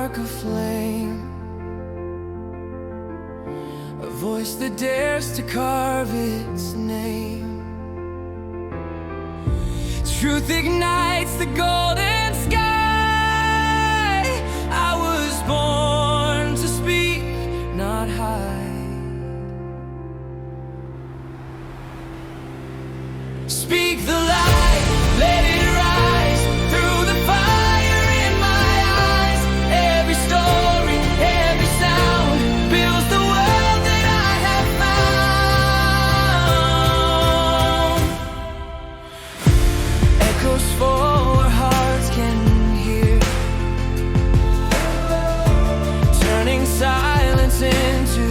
spark a flame, a voice that dares to carve its name. Truth ignites the golden sky. I was born to speak, not hide. Speak the light, let it rise through the fire in my eyes. Every story, every sound builds the world that I have found. Echoes for hearts can hear, turning silence into